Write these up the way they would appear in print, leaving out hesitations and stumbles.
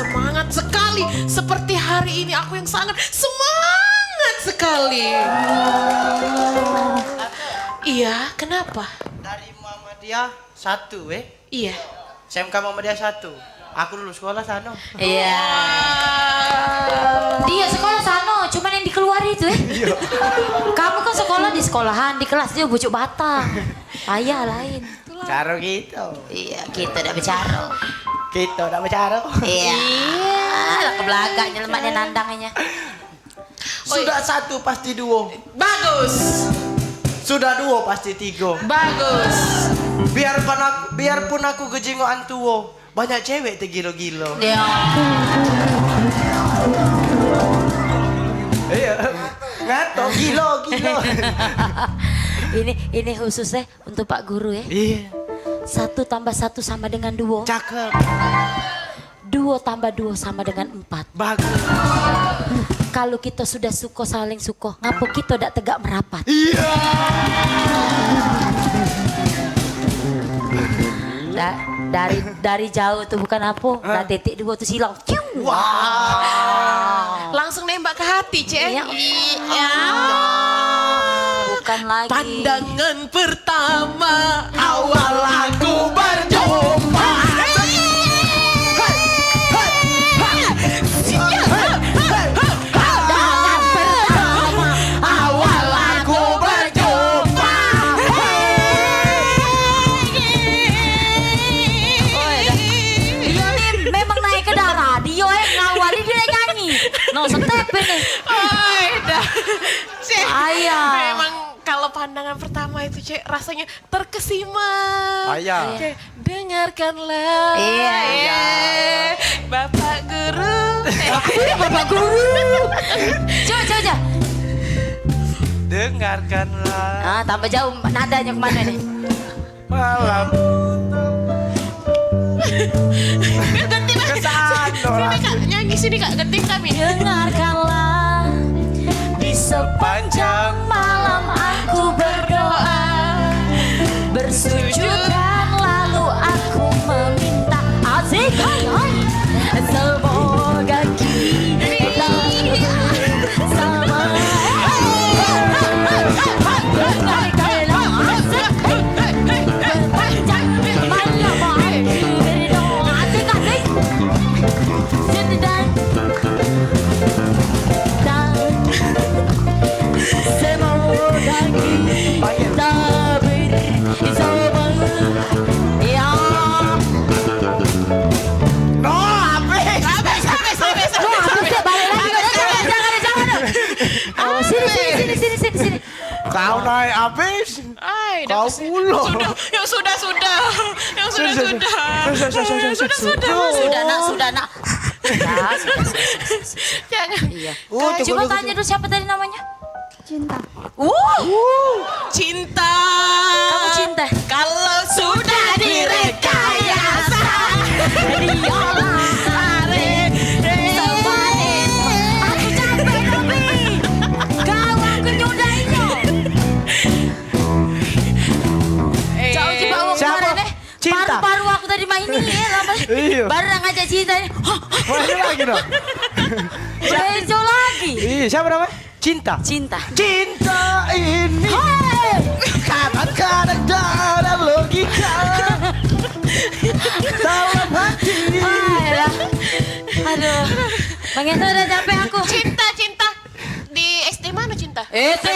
semangat sekali. Seperti hari ini aku yang sangat semangat sekali. Iya, kenapa? Dari Muhammadiyah 1 Iya. SMK Muhammadiyah 1. Aku dulu sekolah sana. Iya. Dia sekolah sana, cuman yang dikeluari itu Kamu kan sekolah di sekolahan, di kelas dia bucuk batang. Ayah lain. Caro gitu. Iya, kita udah bicara. Kita udah bicara. Iya. Lah kebelakangnya lemaknya nandangnya. Sudah 1 pasti 2. Bagus. Sudah 2 pasti 3. Bagus. Biarpun aku kejengokan tua, banyak cewek tegilo-gilo. Dia. Iya. Ngato gilo. Ini khususnya untuk Pak Guru ya. Iya. 1 tambah 1 sama dengan 2. Cakep. 2 tambah 2 sama dengan 4. Bagus. Kalau kita sudah suko saling suko, ngapo kita tidak tegak merapat. Iya. Dari jauh tuh bukan apa, nah titik 2 tuh silau. Wow. Langsung nembak ke hati, Cek. Iya. Iya. Bukan lagi. Pandangan pertama awal aku berjumpa. Pandangan pertama Awal aku berjumpa. Dia nih memang naik ke darah, dia ngawali dia nyanyi. No step ini. Oh, dah. Cek. Ayah. Memang kalau pandangan pertama itu, Cek, rasanya terkesima. Ayah. Cek, dengarkanlah. Iya. Bapak Guru. Bapak Guru. Coba. Dengarkanlah Ah, tambah jauh nadanya kemana nih? malam. Ganti Mas. Sini Kak, nyanyi sini Kak, ganti kami. Dengarkanlah di sepanjang malam aku berdoa, bersujud dan lalu aku meminta asik semoga kita sama dengarkanlah asik sepanjang malam aku berdoa asik dan semoga kita bersama. Ya. No, habis. Habis balik lagi. Jangan. Oh, sini. Kau naik habis. Ay, Kau pulang. Sudah. Sudah nak. Ya, Jangan. iya. Tunggu, Coba tunggu, tanya dulu siapa tadi namanya? Cinta. Cinta. Kamu cinta? Kalau sudah direkayasa. Diolah. Semanis. Aku capek tapi kau aku nyudahinnya. Jauh jiwa aku Siapa? kemarin deh. Cinta. Paru-paru aku tadi mainin ya. Iya. Baru ngajak cinta nih. Mana lagi dong? Bejo lagi. Iya, siapa namanya? Cinta. Cinta. Cinta ini kadang-kadang ada logika dalam hati. Ayolah. Aduh. Bang Esa udah capek aku. Cinta. Di SD mana Cinta? Itu.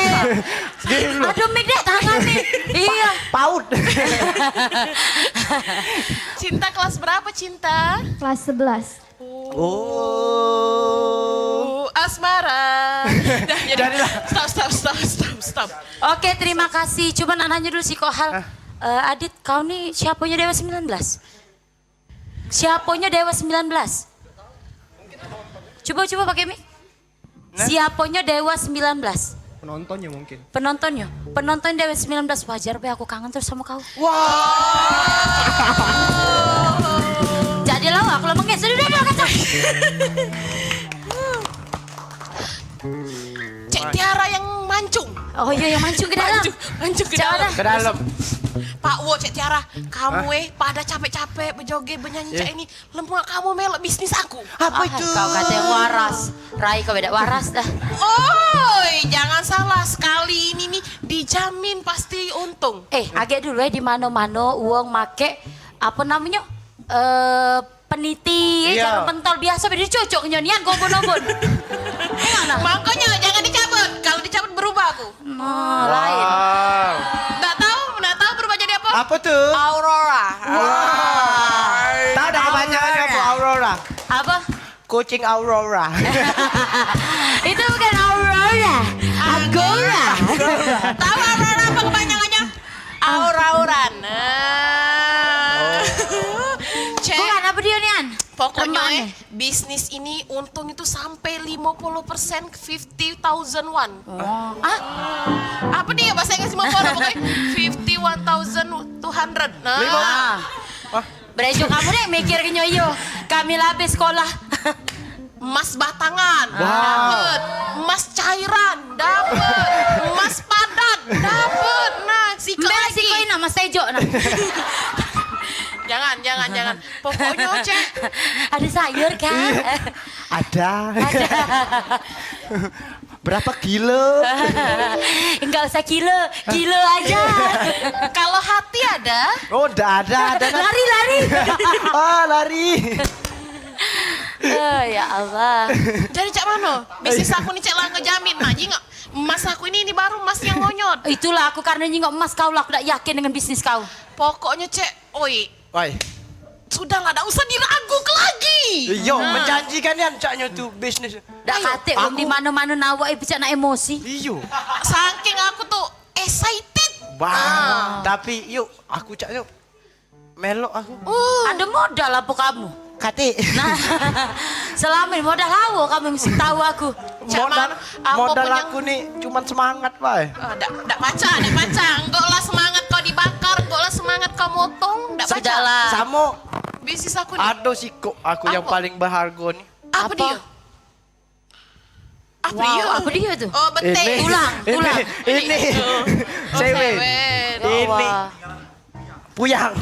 Aduh Mik deh tangan nih. Iya. Paut. Cinta kelas berapa Cinta? Kelas 11. Asmara. Stop. Oke, terima kasih. Coba nanya dulu sih kok hal. Adit, kau nih siapanya Dewa 19? Siapanya Dewa 19? Coba pakai mic. Siapanya Dewa 19? Penontonnya mungkin. Penonton Dewa 19 wajar be aku kangen terus sama kau. Jadi lo aku lemengnya sudah kacang. Cek Tiara yang mancung. Oh iya yang mancung ke dalam. Mancung ke Jangan dalam. dah. Ke dalam. Pak Wo, Cek Tiara, kamu pada capek-capek berjoget bernyanyi Cek ini, lemah kamu melok bisnis aku. Apa itu? Kau kata yang waras. Rai kau beda waras dah. Oi, jangan salah, sekali ini nih dijamin pasti untung. Agak dulu di mano-mano uang make apa namanya? Peniti, Iya. jarum pentol biasa beda cocok nyonian gobon-gobon. Gimana? Makanya jangan dicabut, kalau dicabut berubah aku. Lain. Wow. Nggak tahu berubah jadi apa? Apa tuh? Aurora. Tahu dah kepanjangannya apa Aurora? Apa? Kucing Aurora. Itu bukan Aurora, Agora. Tahu Aurora apa kepanjangannya? Aura-auran. Cek, Bukan apa dia nian? pokoknya Remaan. bisnis ini untung itu sampai 50% 50,000 won. Apa dia bahasa Inggris 50 pokoknya 51,200. Nah, Berejo kamu deh mikir nyoyo. Kami labis sekolah. emas batangan, dapet. Emas cairan, dapet. Emas padat, dapet. Nah, siko Mbak lagi. si koi nama Tejo nah. Jangan. Pokoknya Cek. Ada sayur kan? Ada. Berapa kilo? Enggak usah kilo aja. Kalau hati ada, Oh, udah ada. Lari. Oh, lari. Oh, ya Allah. jadi Cak Mano, bisnis aku nih Cek lah ngejamin. Nah, nggak emas aku ini baru emas yang ngonyot. Itulah aku karena nyingok emas kau lah aku tak yakin dengan bisnis kau. Pokoknya Cek, oi, Woi. sudahlah, tak usah diragukan lagi. Yo, menjanjikan ya caknya tuh bisnis. Tak kate aku- di mana-mana nawak ibu cak nak emosi. Iyo. Saking aku tuh excited. Wah, tapi yuk aku cak yuk. Melok aku. Ada modal apa kamu? Kate. Nah, selama ini modal hawa kamu mesti tahu aku. Cak modal Mano, apa modal punya- aku nih cuman semangat, Pak. Dak baca. Enggak lah semangat kau dibakar, enggak lah semangat kau motong, dak baca. Sudahlah. Samo Bisnis aku nih. ada sih kok aku yang Apa? paling berharga nih. Apa Apa? dia? Apa Wow, dia? apa dia tuh? Oh, betek. Tulang. Ini. Cewek. Cewek. Ini Wah. puyang.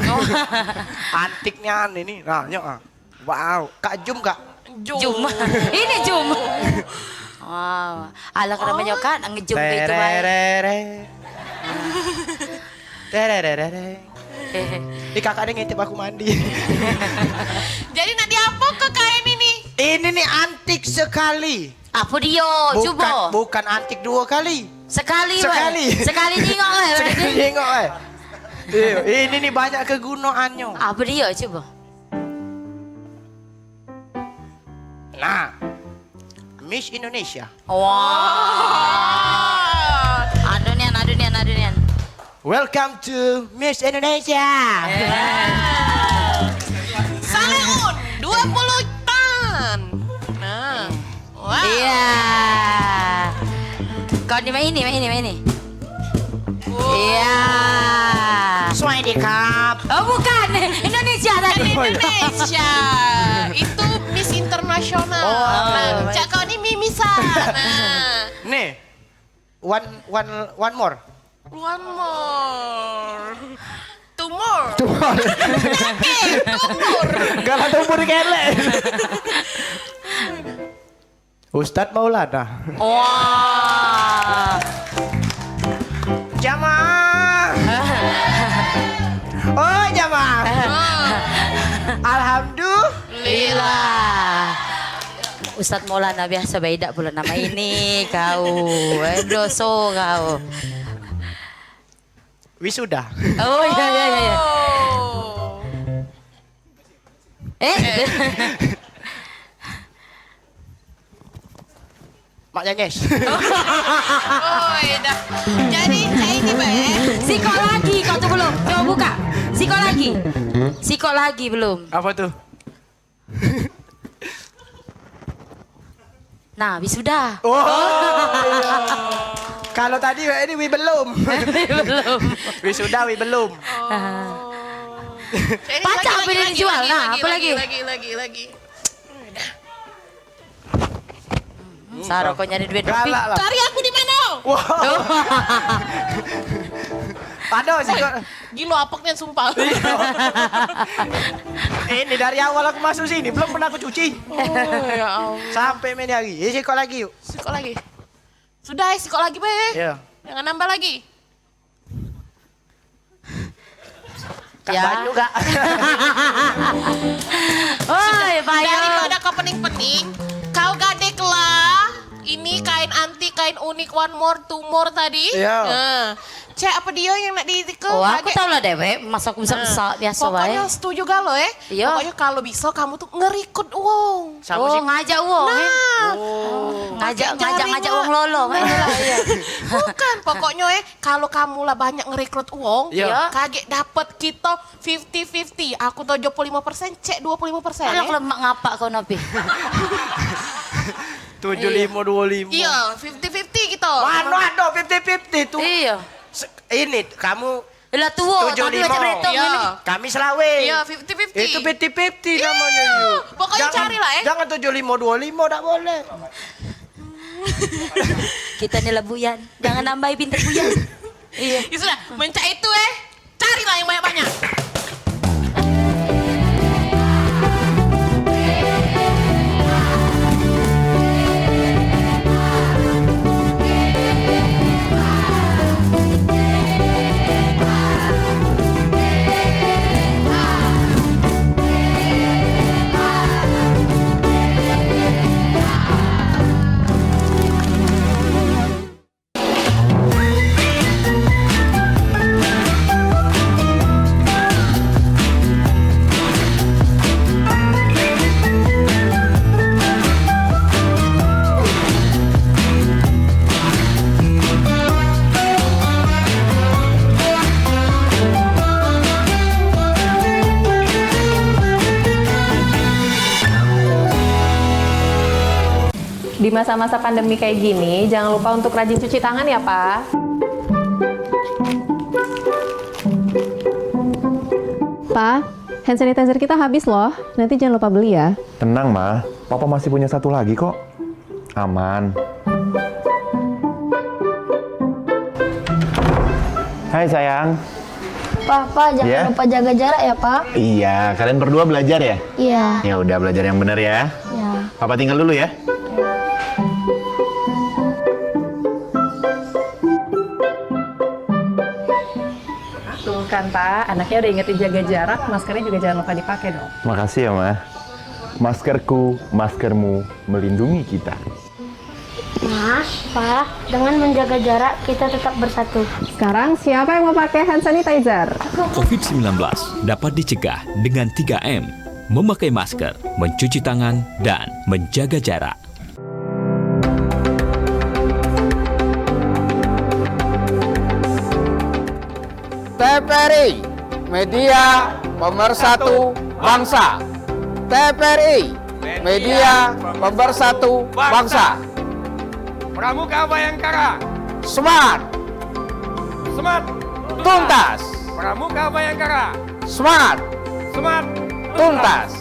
Antiknya ini. Nah, yuk. Wow, Kak Jum Kak. Jum. Ini Jum. Wow. Ala kena menyokan ngejum gitu baik. Tererere. Tererere. Ini kakak ada ngintip aku mandi. Jadi nanti apa ke kain ini? Ini nih antik sekali. Apa dia? Coba. Bukan antik dua kali. Sekali. Sekali. Sekali tengok weh. Sekali tengok ini nih banyak kegunaannya. Apa dia coba? Nah, Miss Indonesia. Wah. Adunian. Welcome to Miss Indonesia. Saleun 20 tan. Nah. Wah. Iya. Kau di main ini. Iya. Swadikap. Oh bukan, Indonesia tadi. Indonesia. Itu Miss Internasional. Oh, Nah, Cak kau ini mimisan. Nah. Nih, one more. One more. Two more. Tumor. Tumor. Galah tumor kelek. Ustadz Maulana. Wah. Jamaah. Oh, jamaah. Alhamdulillah. Lila. Ustadz Maulana biasa beda pula nama ini kau. Doso kau. Wisuda. Oh iya. Oh. Maknya Nyes. Oh, dah. Jadi kayak ini, Be. Siko lagi kau tuh belum. Coba buka. Siko lagi belum. Apa tuh? Nah, wisuda. Oh. Kalau tadi ini belum. Belum. Wisuda belum. Ini Pacar lagi, beli lagi, dijual. lagi, Nah, lagi, apa lagi? Lagi. Saro kau nyari duit lebih. Galak lah. Cari aku di mana? Wah. Aduh, sikok. Gila apeknya sumpah. Ini dari awal aku masuk sini belum pernah aku cuci. Oh ya Allah. Sampai ini hari. Sikok lagi yuk. Sikok lagi. Sudah, sikok lagi, Be. Iya. Jangan nambah lagi. Kak Ya. banyak Kak. Oi, Payo. Daripada kau pening-pening, kau gadeklah. Ini kain antik, kain unik, one more, two more tadi. Iya. Nah, Cek, apa dia yang nak ditikau? Oh, aku tahu lah Dewe, masa aku bisa biasa Pokoknya wae. setuju galo Iya. Pokoknya kalau bisa kamu tuh ngerikut uang. Sama Oh, si ngajak wong. Nah, Ngajak wong lolo. Iya. bukan. Pokoknya kalau kamu lah banyak ngerekrut uang, Iya. kaget dapat kita 50-50. Aku 75%, Cek 25%. Kalau lemak ngapak kau nabi. 75-25. Iya, 50-50 kita. Mana ada 50-50 tuh. Iya. Ini kamu Lah tua, tadi 75. macam berhitung Iya. ini. kami selawe. Iya, 50-50. Itu 50-50 namanya Iya, yuk. pokoknya carilah, Jangan 75-25 tak boleh. Kita nih lah buyan. Jangan nambahi bintang buyan. Iya. Ya sudah, mencak itu carilah yang banyak-banyak. Di masa-masa pandemi kayak gini, jangan lupa untuk rajin cuci tangan ya, Pak. Pak, hand sanitizer kita habis loh. Nanti jangan lupa beli ya. Tenang, Ma. Papa masih punya satu lagi kok. Aman. Hai, sayang. Papa, jangan Ya? lupa jaga jarak ya, Pak. Iya, kalian berdua belajar ya? Iya. Ya udah, belajar yang benar ya. Ya. Papa tinggal dulu ya. Tuh kan, Pak. Anaknya udah ingetin jaga jarak, maskernya juga jangan lupa dipakai dong. Makasih ya, Ma. Maskerku, maskermu melindungi kita. Mas, Pak, dengan menjaga jarak kita tetap bersatu. Sekarang siapa yang mau pakai hand sanitizer? COVID-19 dapat dicegah dengan 3M, memakai masker, mencuci tangan, dan menjaga jarak. TVRI, media pemersatu bangsa. TVRI, media pemersatu bangsa. Pramuka Bayangkara, Smart, Smart, tuntas. Pramuka Bayangkara, Smart, Smart, tuntas.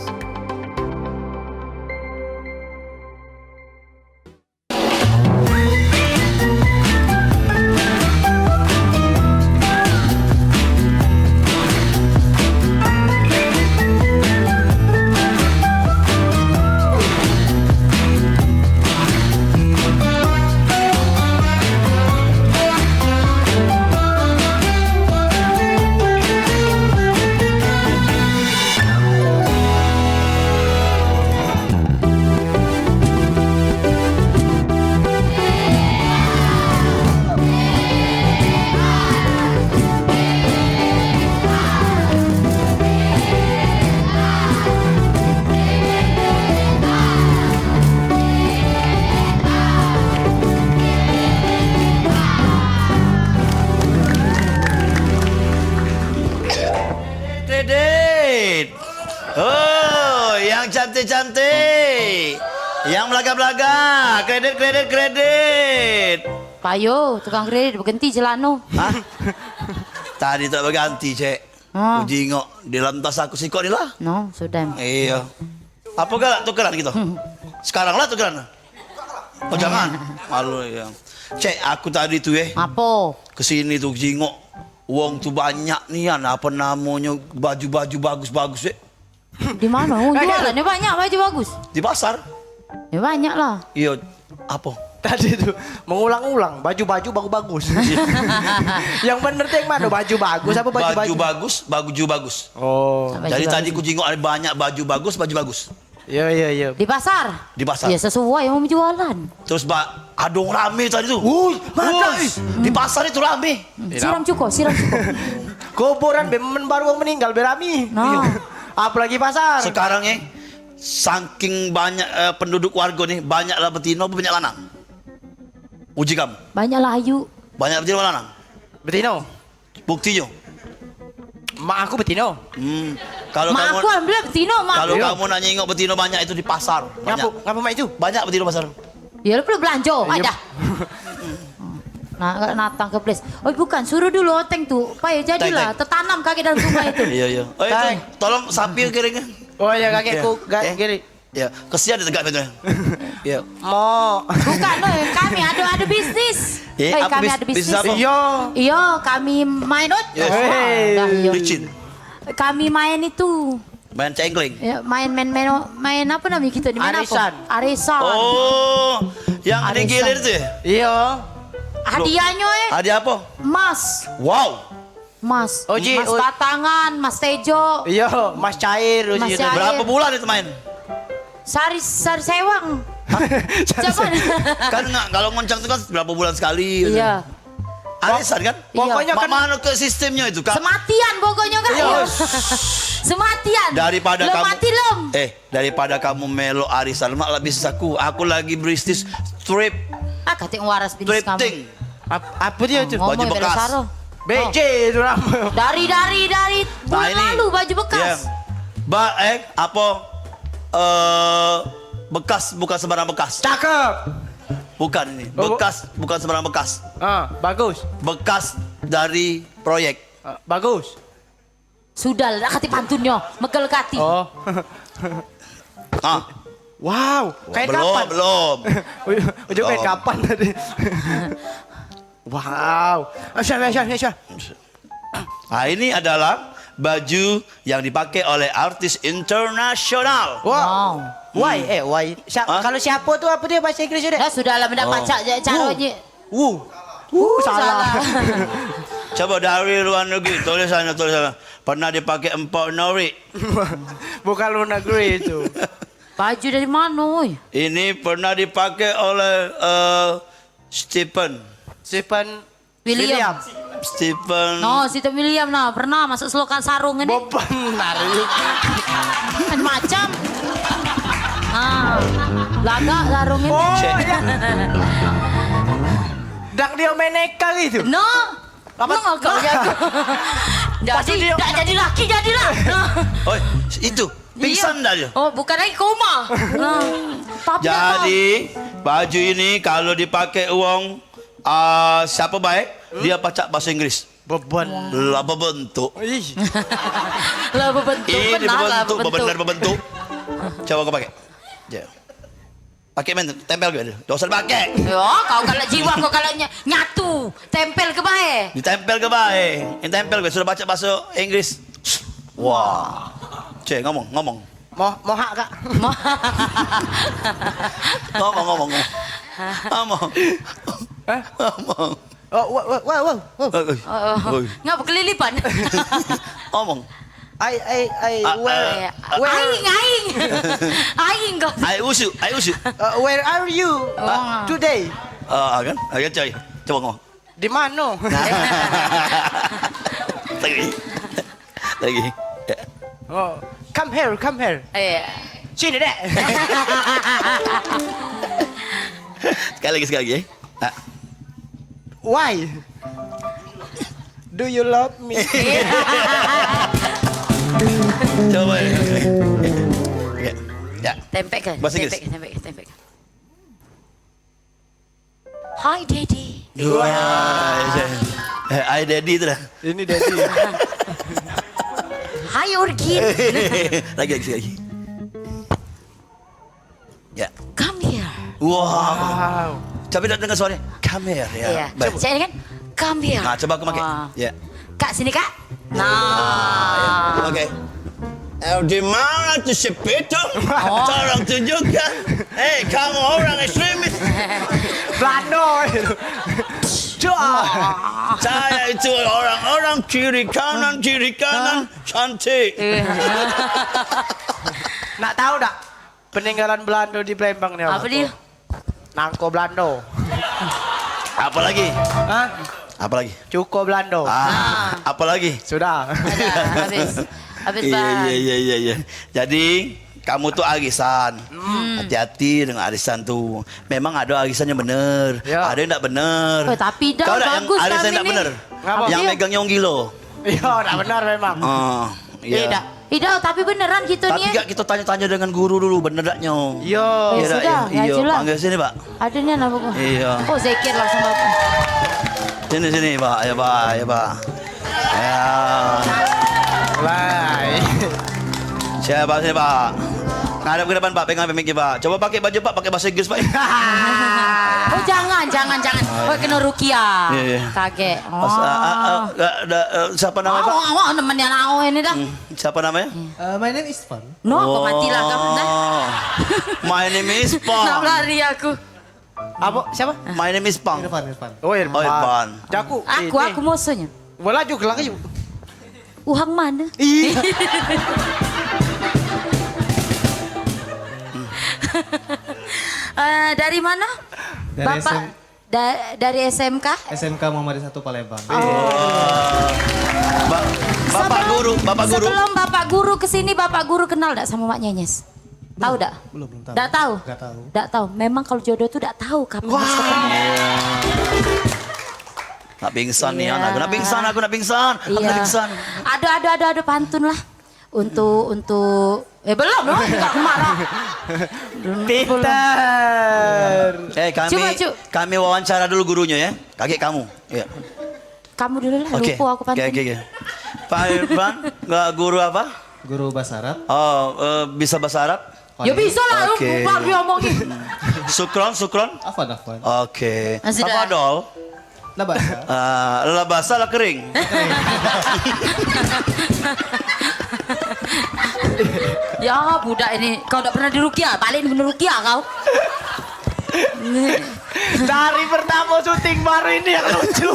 Kredit. Oh, yang cantik-cantik. Yang belaga-belaga. Kredit, kredit, kredit. Payo, tukang kredit berhenti jelano. Hah? Tadi tak berganti, Cek. Oh. Aku jingok di dalam tas aku sikok ni lah. No, sudah. Iya. Apa galak tukeran gitu? Sekarang lah tukeran. Oh jangan. Malu ya. Cek aku tadi tuh Apa? kesini tuh jingok. Uang tuh banyak nih kan. Apa namanya baju-baju bagus-bagus Di mana? Oh, jualannya banyak baju bagus. di pasar. Ya banyak lah. Iya. Apa? Tadi tuh mengulang-ulang baju-baju bagus-bagus. Yang bener tuh yang mana? Baju bagus apa baju-baju? Baju bagus. Oh. Jadi tadi ku jingok ada banyak baju bagus. Iya. Di pasar? Di pasar. Ya sesuai mau jualan. Terus adong rame tadi tuh. Mana? Di pasar itu rame. Siram cuko. Kuburan bemen baru meninggal berami. Nah. Apalagi pasar. Sekarang saking banyak penduduk warga nih, banyaklah betina apa banyak lanang? Uji kamu. Banyak lah ayu. Banyak betina apa lanang? Betino. Buktinya. Mak aku betino. Kalau Mak kamu aku alhamdulillah betino, mak. kalau kamu nanya ingok betina banyak itu di pasar. Ngapa mak itu? Banyak betina pasar. Ya lu perlu belanja. Iya. Ada. Nah, natang ke place. Oh bukan, suruh dulu oteng tuh. Pak ya jadilah, Teng. tertanam kaki dalam rumah itu. Iya. Oh itu, Teng. tolong sapi kiringnya. Oh ya kakekku kiri. Ya, kesian ditegak betulnya. Ya. Mo. Bukan, no, kami ada bisnis. Apa Kami ada bisnis bisnis. apa? Iya, kami main Yes. Dah, iya. Licin. Kami main itu. Main cengkling. Ya, main apa namanya kita di mana? Arisan. Arisan. Oh, yang Arisan. digilir tuh ya? Iya. Hadiahnya Hadiah apa? Mas. Wow. Mas. Oji, Mas Batangan, Mas Tejo. Iya, Mas Cair. Mas Uji. Cair. Berapa bulan itu main? Sari sewang. Siapa? Kan enggak, kalau ngoncang itu kan berapa bulan sekali. Iya. Arisan kan? Pokoknya kan Mana ke sistemnya itu kak? Sematian pokoknya kan. Iya. Sematian. Daripada Lem kamu mati lem. daripada kamu melo arisan mak lebih saku. Aku lagi beristis trip Kating waras bisnis kamu. thrifting. apa dia itu? Ngomong baju ya, bekas. Belasaro. BJ itu nama. Dari bulan lalu baju bekas. Apa bekas bukan sembarang bekas. Cakep. Bukan ini. Bekas bukan sembarang bekas. Bagus. Bekas dari proyek. Bagus. Sudah lah kati pantunnya, megel kati. Oh. Wow, kayak kapan? Belum. Udah kayak kapan tadi? Wow. Syah. Nah, ini adalah baju yang dipakai oleh artis internasional. Wow. Why? Kalau siapa tuh apa dia bahasa Inggrisnya deh? Ya sudah lah mendapat caranya. Salah. Coba dari luar negeri, tulisannya. Pernah dipakai Empok Nori. Bukan luar negeri itu. Baju dari mana, woy? Ini pernah dipakai oleh Stephen William. Stephen. No, Stephen William nah pernah masuk selokan sarung ini. Benar. Macam. Laga sarung ini. Oh ya. Dak dia meneka gitu. No. Apa kau jago? Jadi laki jadilah. Oh, itu pingsan dah dia. Oh, bukan lagi koma. Jadi baju ini kalau dipakai uang siapa baik dia pacak bahasa Inggris. Beban. Lah berbentuk. Lah berbentuk Ini benar lah berbentuk. Coba kau pakai. Pakai tempel gue. Enggak usah pakai. Yo, kau kalau jiwa kau kalau nyatu, tempel ke bae. Ditempel ke baik. Ini tempel gue sudah baca bahasa Inggris. Wah. Cek ngomong. Mohak kak. Ngomong. Wow. Ngapa kelilipan? Ngomong. Aing kau. I usu. Where are you today? Kan? Agak coy. Coba ngomong. Di mana? Lagi. Oh, come here. Sini deh. Sekali lagi. Why? Do you love me? Coba. Ya. Tempek kan? Bahasa Inggris. Tempek. Hi Daddy. Wah. Daddy itu dah. Ini Daddy. Hi Orchid. Lagi. Ya. Come here. Wow. Coba dengar suaranya. Come here ya. Iya. Baik. Saya ini kan come here. Nah, coba aku pakai. Wah. Ya. Kak sini kak. Nah. Oke. Di mana tuh si Pitung? Tolong tunjukkan. Hei, kamu orang ekstremis. Belanda itu. Saya itu orang-orang kiri kanan cantik. Nak tahu tak? Peninggalan Belanda di Palembang nih. Apa dia? Nangko Belanda. Apa lagi? Hah? Apa lagi? Cuko Belanda. Apa lagi? Sudah. Ada habis bang. Iya. Jadi kamu tuh arisan. Hati-hati dengan arisan tuh. Memang ada arisan yang bener, Ya. ada yang tidak bener. Oh, tapi dah Kau ada yang bagus arisan kami tidak ni. bener. Ngapa? Yang Dia- megangnya orang gilo. Iya, tak benar memang. Iya. Tidak, tapi beneran gitu Tapi nih. gak kita tanya-tanya dengan guru dulu bener tak nyo? Iya. Ya sudah, ya Iya, jelas. panggil sini pak. Ada nih anak aku. Iya. Oh Zekir langsung bapak. Sini pak, ya pak. Ya. Mulai. Siapa sini pak? Ngadap ke depan pak, pegang mic pak. Coba pakai baju pak, pakai bahasa Inggris pak. Oh jangan. Oh kena Rukia. Iya. Kaget. Siapa namanya pak? Awak temannya aku ini dah. Siapa namanya? My name is Fan. No, kok matilah kamu dah. My name is Nak Pang. lari aku. Apa? Siapa? My name is Pang. Irfan. Oh, Irfan. Oh, Irfan. Jaku. Aku musuhnya. Bola juga lagi. Uhang mana? Iya. Dari mana? Dari Bapak dari SMK? SMK Muhammadiyah 1 Palembang. Bapak guru. Sebelum Bapak guru kesini, Bapak guru kenal tak sama Mak Nyenyes? Tahu tak? Belum tahu. Tak tahu? Nggak tahu. Tak tahu. Memang kalau jodoh tuh tak tahu kapan harus ketemu. Nak pingsan nih Iya. anak. Aku nak pingsan. Aku nak pingsan. Ada pantun lah. Untuk belum loh, enggak marah. Peter. Kami wawancara dulu gurunya ya. Kakek kamu. Iya. Kamu dulu lah, Oke. lupa aku pantun. Oke. Pak Irfan, nggak guru apa? Guru bahasa Arab. Oh, bisa bahasa Arab? Ya bisa lah, Oke. lupa ngomongin. Sukron. Afwan. Oke. Sudah. Tafadol. Lah bahasa. Lah basah lah kering. Ya budak ini, kau tak pernah di Rukia, balik di Rukia kau. Dari pertama syuting baru ini yang lucu.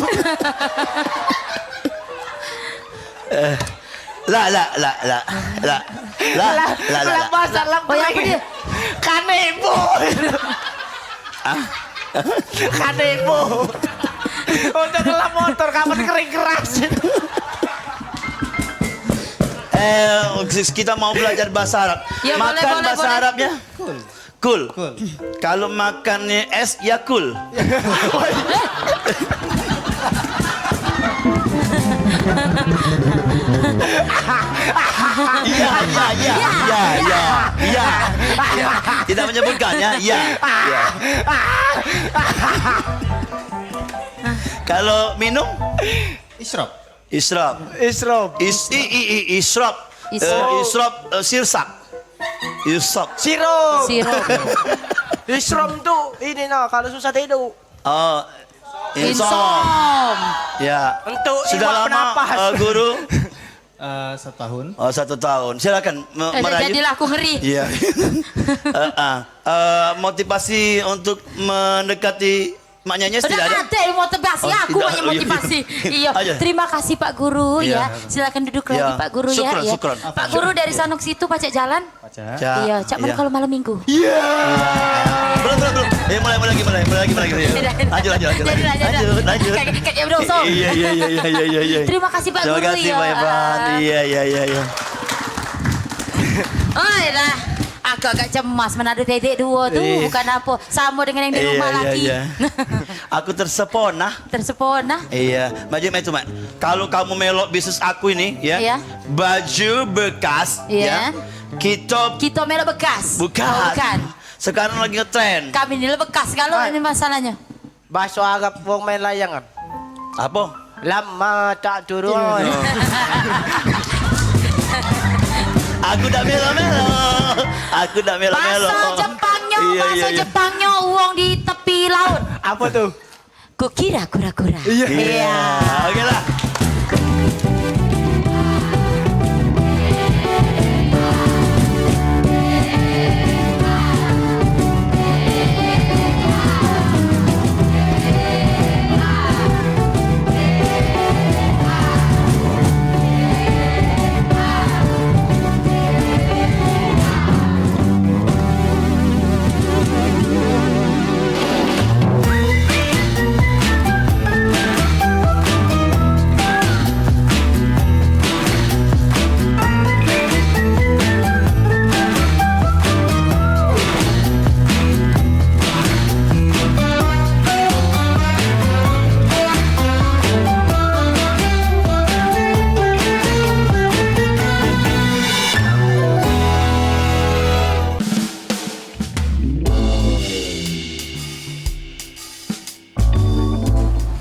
Lah. Basah lah. Oh ya apa dia? Kanebo. Kanebo. Untuk gelap motor kapan kering keras. Kita mau belajar bahasa Arab. Ya, Makan boleh, bahasa boleh. Arabnya? Cool. Cool. Kalau makannya es ya cool. Iya. Tidak menyebutkan ya. Iya. Kalau minum? Isyraf. Israp. Isrop. Israp. Sirsak. Israp. Sirup. Sirup. Isrom tuh ini nah kalau susah tidur. Oh, Insom. Ya. Untuk Sudah iwak lama penapas. guru? 1 tahun. Oh, 1 tahun. Silakan merayu. Jadilah aku ngeri. Iya. Motivasi untuk mendekati Mak Nyenyes tidak ada? Ada motivasi, Oh, aku tidak. banyak motivasi. Iya. Aja. Terima kasih Pak Guru Iya. ya. Silakan duduk lagi Iya. Pak Guru Syukran, ya. syukran. Pak Guru dari Sanuk situ pacak jalan. Baca. Iya, cak mana kalau malam minggu. Belum. Mulai lagi. Lanjut. Lanjut. Kayak berdosa. Iya. Terima kasih Pak Terima Guru kasih ya. Pak Irfan. Iya. Oh ya. Aku agak cemas menadu dedek dua tuh, Iya. bukan apa. Sama dengan yang di rumah lagi. Iya. Aku tersepona. Tersepona. Iya, macam itu, Mak. Kalau kamu melok bisnis aku ini, ya. Iya. Baju bekas, Iya. ya. Kita melok bekas. bukan. Oh, bukan. Sekarang lagi ngetren. Kami ini bekas kalau ini masalahnya. Bahasa Arab wong main layangan. Apa? Lama tak turun. Aku dah melo-melo. Bahasa Jepangnya. bahasa Jepangnya uang di tepi laut. Apa tuh? Kukira kura-kura. Iya. Oke lah.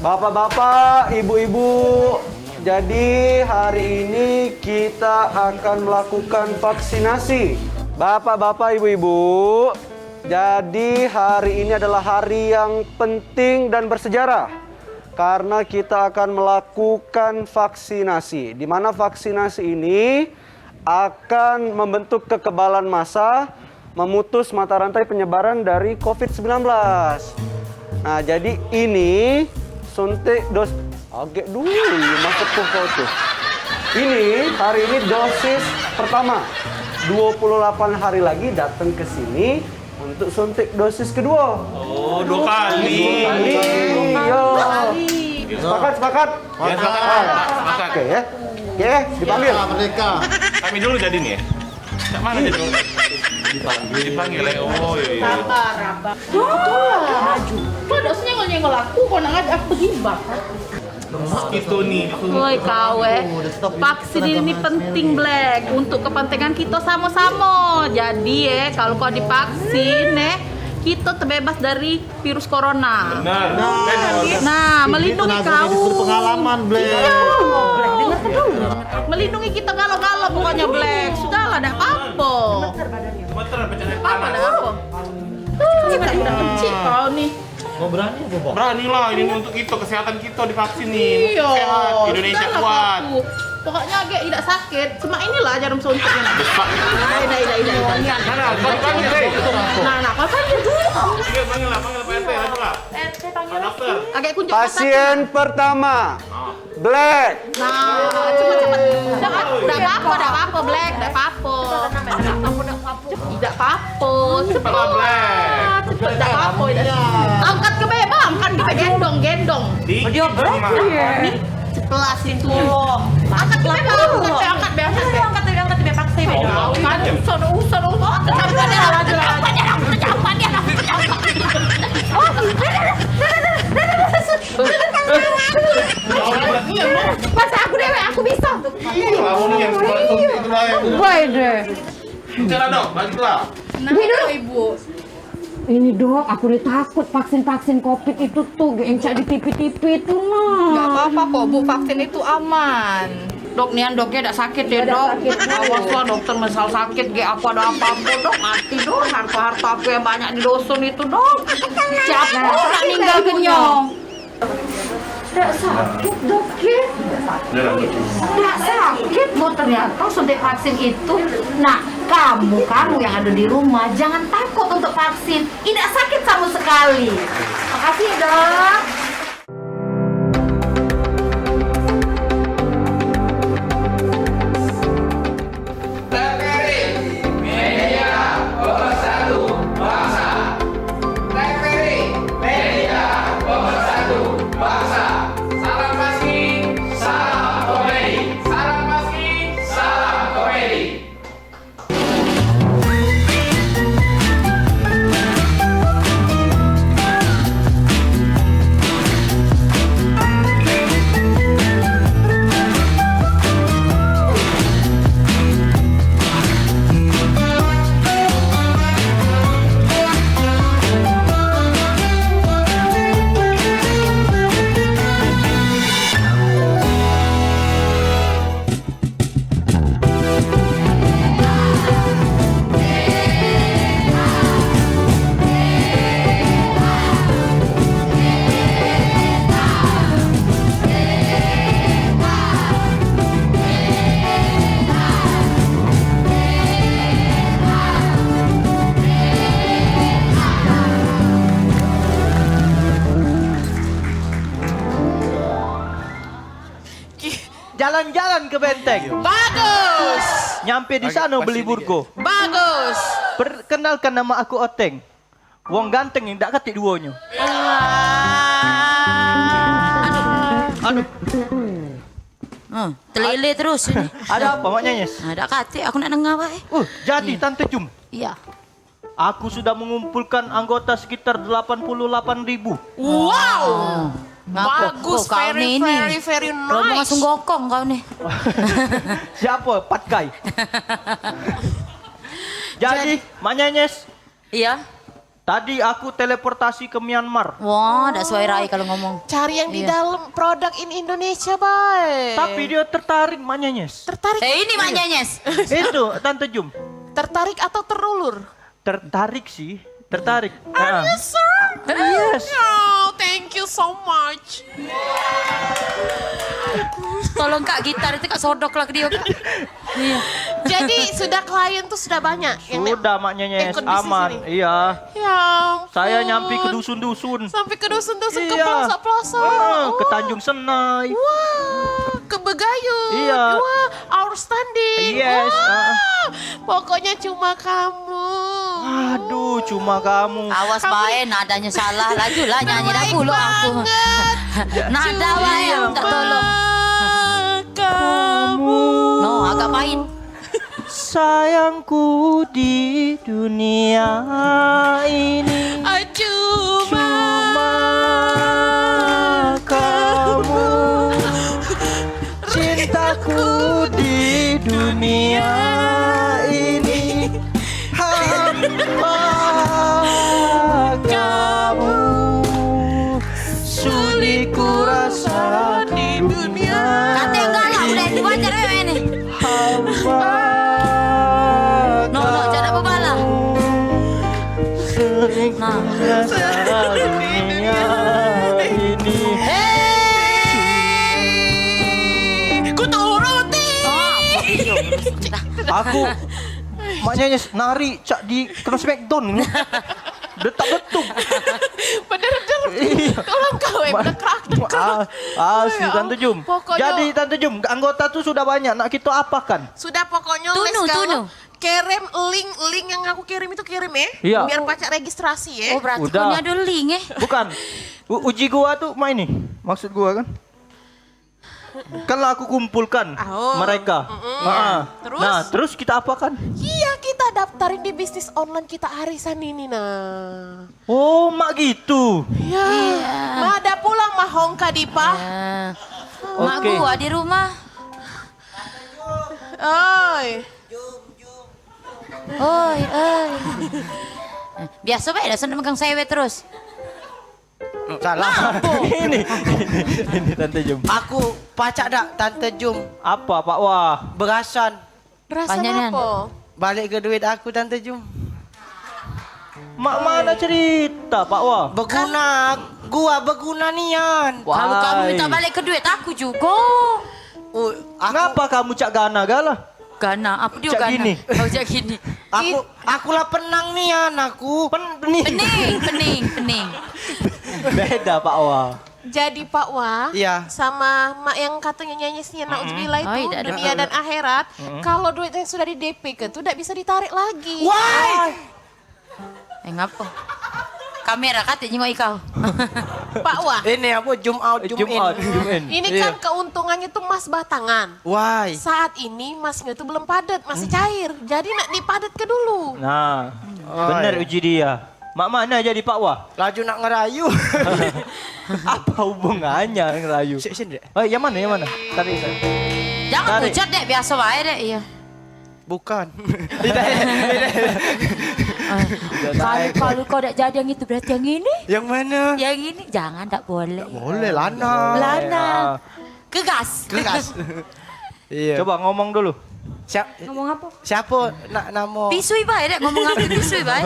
Bapak-bapak, ibu-ibu, jadi hari ini kita akan melakukan vaksinasi. Bapak-bapak, ibu-ibu, jadi hari ini adalah hari yang penting dan bersejarah karena kita akan melakukan vaksinasi. Di mana vaksinasi ini akan membentuk kekebalan massa, memutus mata rantai penyebaran dari COVID-19. Nah, jadi ini suntik agak dulu masuk ke foto. Ini hari ini dosis pertama. 28 hari lagi datang ke sini untuk suntik dosis kedua. Oh, 2 kali. Yo. Sepakat? Ya, sepakat. Oke ya. Oke, dipanggil. Merdeka. Kami dulu jadi nih ya. Cak mana jadi dulu? Dipanggil ya. Oh iya. Kok dosnya nyenggol aku, kok ngajak aku gibah. Itu nih. Woi kawe, vaksin ini penting Black untuk kepentingan kita sama-sama. Jadi kalau kau divaksin kita terbebas dari virus corona. Benar. Nah, melindungi kau. Pengalaman, Black. Black, dengar dulu. Melindungi kita galau-galau pokoknya Black. Sudahlah, dah apa-apa. Apa dah apa? Kita udah kecil kau nih. Mau berani apa, Bok? Berani lah, ini untuk kita, kesehatan kita divaksin nih. Iya. Sehat, Indonesia Sudahlah, kuat. Papu. Pokoknya agak tidak sakit. Cuma inilah jarum suntiknya. Nah, Kau panggil deh. kau panggil dulu. Iya, panggil lah, panggil Pak RT, aja lah. Pak dokter. Agak kunjung Pasien pertama, Black. Nah, cepat. Udah apa-apa, Black. Udah apa-apa. Tidak apa-apa. Cepat. Cepat, tidak apa-apa. Angkat ke bebang, kan kita gendong. Dia Nih, sebelah situ. Angkat ke bebang, angkat biasa. Angkat ke bebang, saya bebang. Kan, usah. Masa aku bisa. Kamu nih yang sekolah suntik lah yang. Baik deh. Bicara dong, baliklah. Nah, Ibu. Ini dok, aku udah takut vaksin COVID itu tuh, yang cak di TV itu mah. Gak apa-apa kok Bu, vaksin itu aman. Dok, nian doknya tidak sakit ya dok. Awaslah dokter misal sakit, aku ada apa-apa dok, mati dok. Harta aku yang banyak di dosun itu dok. Siapa orang meninggal kenyong? Tidak sakit dok, tidak sakit bu, ternyata suntik vaksin itu. Nah, kamu yang ada di rumah jangan takut untuk vaksin, tidak sakit sama sekali. Makasih ya dok. jalan-jalan ke Benteng. Bagus. Nyampe di sana beli burgo. Bagus. Perkenalkan nama aku Oteng. Wong ganteng yang tak katik duonya. Aduh. Telele terus ini. Ada apa Mak Nyanyes? Ada katik aku nak dengar wae. Jadi Tante Jum. Iya. Aku sudah mengumpulkan anggota sekitar 88.000. Wow. Oh, Bagus, kau very, ni very, very Rombongan nice. langsung gokong kau nih. Siapa? Patkai. Jadi, Mak Nyanyes. Iya. Tadi aku teleportasi ke Myanmar. Wah, dak sesuai Rai kalau ngomong. Cari yang di Iya. dalam produk in Indonesia, Bay. Tapi dia tertarik Mak Nyanyes. Tertarik. Ini Mak Nyanyes. Itu Tante Jum. Tertarik atau terulur? Tertarik sih. Tertarik. Are you sir? Yes. Oh, thank you so much. Tolong Kak gitar itu Kak sodok lah ke dia Kak. Iya. Jadi sudah klien tuh sudah banyak yang Sudah Mak Nyanyes, ikut bisnis aman. ini? Iya. Ya ampun. Saya nyampi ke dusun-dusun. Sampai ke dusun-dusun ke Iya. pelosok-pelosok. Ke Tanjung Senai. Wah, ke Begayun. Iya. Wah, outstanding. Yes, Wah, pokoknya cuma kamu. Aduh, cuma kamu. Awas bae nadanya salah. Lajulah nyanyi dah puluh aku. Nada wae aku tak tolong. Kamu. No, agak pahit. Sayangku di dunia ini Cuma kamu, cintaku di dunia ini hamba kamu, sulit ku rasa di dunia Kata enggak lah udah dibaca deh ini. hamba. No, jangan bebala. Nah. Dunia ini ku turuti. aku Mak Nyanyes nari cak di kena smackdown ini. Detak betul. Bener-bener. Tolong kau bener kerak dekat. Asli Ya Tante Jum. pokoknya- Jadi Tante Jum, anggota tuh sudah banyak. Nak kita apakan? Sudah pokoknya Tunu, Les kalau tunu. kirim link yang aku kirim itu kirim ya. Iya. Biar pacak registrasi ya. Oh berarti Udah. punya ada link Bukan. Uji gua tuh main nih. Maksud gua kan. Kan lah aku kumpulkan mereka. Terus? Nah, terus kita apakan? Iya, kita daftarin di bisnis online kita arisan ini nah. Oh, mak gitu. Ya. Ada pulang mah Hongka Dipa. Mak Oke. gua di rumah. Oi. Oi. Biasa bae dah sana megang sewe terus. Salah. ini Tante Jum. Aku pacak dak Tante Jum. Apa Pak Wah? Berasan. Berasa Panjangan. apa? Balik ke duit aku Tante Jum. Mak mana cerita Pak Wah? Berguna. Gua berguna nian. Kalau kamu minta balik ke duit aku juga. Kenapa kamu cak gana galah? Gana, apa dia Cak gana? gini. Oh cak gini. Aku lah penang nian aku. Pening. Beda Pak Wah. Jadi Pak Wah, Iya. sama mak yang katanya nyanyinya Nauzubillah itu Oh, iya, ada. dunia dan akhirat, kalau duit yang sudah di DP ke tuh tidak bisa ditarik lagi. Why? Ngapa? Kamera katanya mau ikau. Pak Wah, Ini apa Jum out Jum in. ini kan keuntungannya tuh mas batangan. Why? Saat ini masnya tuh belum padat, masih cair. Jadi nak dipadat ke dulu. Nah, benar uji dia. Mak mana jadi Pak Wah? Laju nak ngerayu. Apa hubungannya ngerayu? Sini dek. Oh, yang mana? Tadi. Jangan Tarik. pucat deh, biasa wae deh. Iya. Bukan. Kalau kau tidak jadi yang itu berarti yang ini. Yang mana? Yang ini jangan, tak boleh. Boleh lanang. Lanang. Kegas. Keras. Iya. Coba ngomong dulu. Ngomong apa? Siapa nak nama? Pisui bae deh, ngomong apa pisui bae.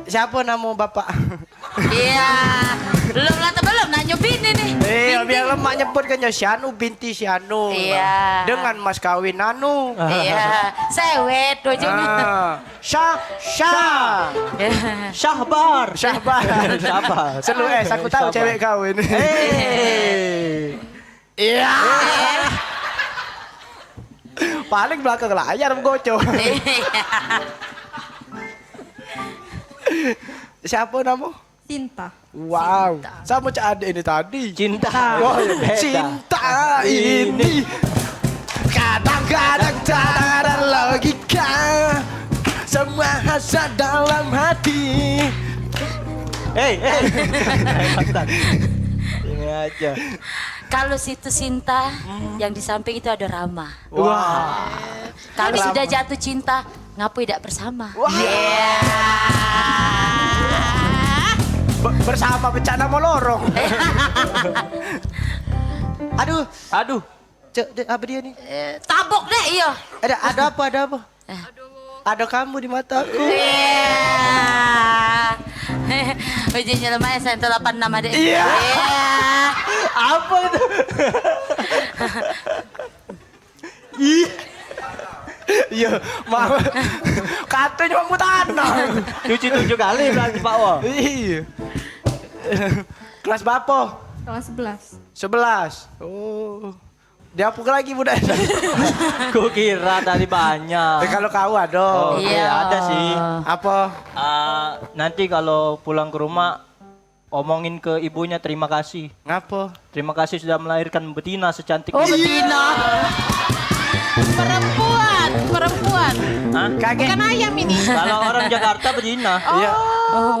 Siapa nama bapak? Iya. Belum nanya bini nih. Biar lemak nyebutkannya Syanu binti Syanu. Iya. Dengan mas kawin Nanu. Iya. Sewet dojongnya. Syahbar. Syahbar. Selu aku tahu cewek kawin. Iya. Paling belakang layar goco. Siapa namo? Cinta. Wow. Sama Cak Ade ini tadi. Cinta. Oh, Beda. cinta ini kadang-kadang tak ada logika. Semua hasad dalam hati. Hey. Ini aja. Kalau situ Sinta, yang di samping itu ada Rama. Wah. Kalau Rama. sudah jatuh cinta, ngapain tidak bersama? Wah. Bersama bencana mau lorong. Aduh. Cek, apa dia nih? Tabok deh, iya. Ada apa? Ada kamu di mataku. Ujinya lumayan, saya 86 deh. Iya. Apa itu? Iya, mau katanya mau tanah. Cuci 7 kali berarti Pak Wo. Iya. Kelas berapa? Kelas 11. 11. Oh. Diapuk lagi Bunda. Ku kira tadi banyak. Kalau kau ada. Oke, ada sih. Apa? Nanti kalau pulang ke rumah omongin ke ibunya terima kasih. Ngapa? Terima kasih sudah melahirkan betina secantik Oh, ini. betina. Perempuan. Hah? Kaget. Bukan ayam ini. Kalau orang Jakarta betina. Iya.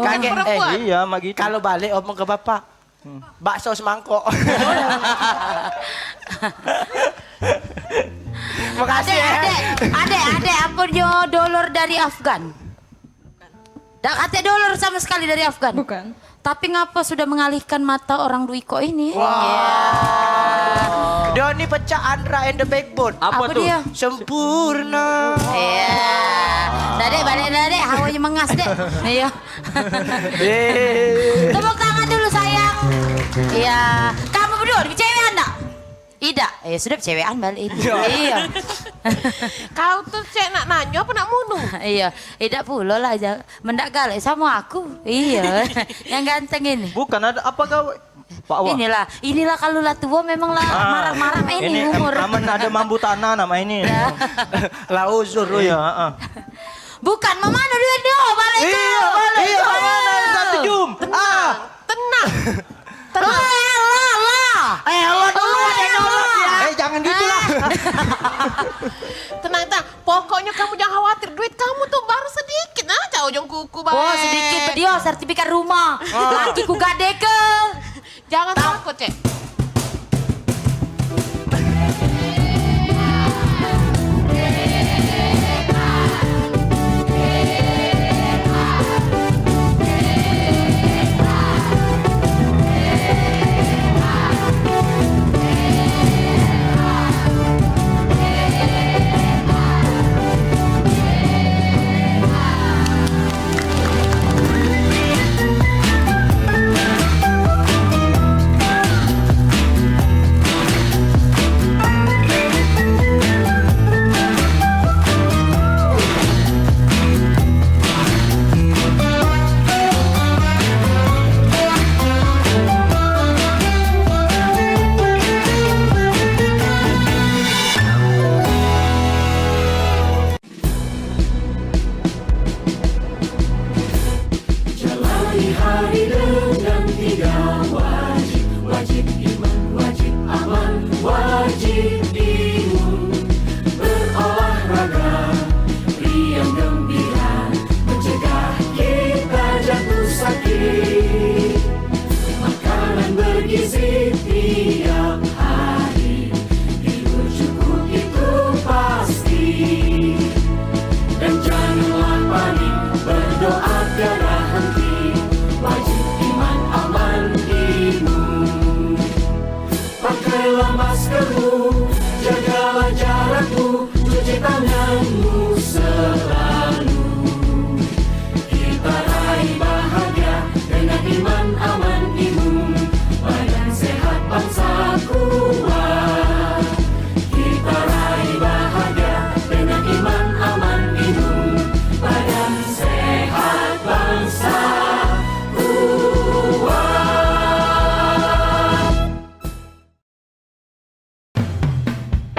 Kaget. perempuan. Iya, mak gitu. Kalau balik omong ke bapak. Bakso semangkok. Makasih ya. Adek, aku dolar dari Afgan. Tak kata dolar sama sekali dari Afgan. Bukan. Tapi ngapa sudah mengalihkan mata orang Duiko ini? Dia ini pecah Andra and the Backbone. Apa tuh? Dia? Sempurna. Iya. Dek, balik dek, hawanya mengas dek. Iya. Tepuk tangan dulu sayang. Iya. Kamu berdua cewekan enggak? Ida, sudah cewekan balik. Iya. Kau tuh cek nak nanya apa nak munung? Iya, Ida pula lah aja. Mendak galak sama aku. Iya. Yang ganteng ini. Bukan ada apa kau? Pak Wo. Inilah kalau lah tua memang lah marah-marah ini umur. Aman ada mambu tanah nama ini. Lah uzur lu ya. Bukan, mama ada duit dia balik. Iya, balik. Iya, mana satu jum. Tenang. Lah. Jangan gitu lah. Tenang. Pokoknya kamu jangan khawatir. Duit kamu tuh baru sedikit. Nah, jauh ujung kuku baik. Oh, sedikit dia sertifikat rumah. Laki ku gade ke. Jangan takut, Cek.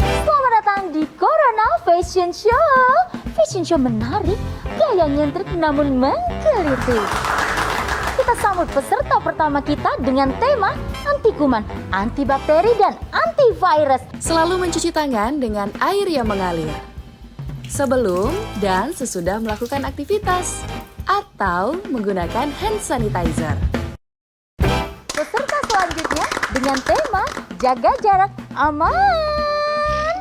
Selamat datang di Corona fashion show. Fashion show menarik, gaya nyentrik namun menggeliti. Kita sambut peserta pertama kita dengan tema anti kuman, anti bakteri, dan antivirus. Selalu mencuci tangan dengan air yang mengalir. Sebelum dan sesudah melakukan aktivitas. Atau menggunakan hand sanitizer. Peserta selanjutnya dengan tema jaga jarak aman.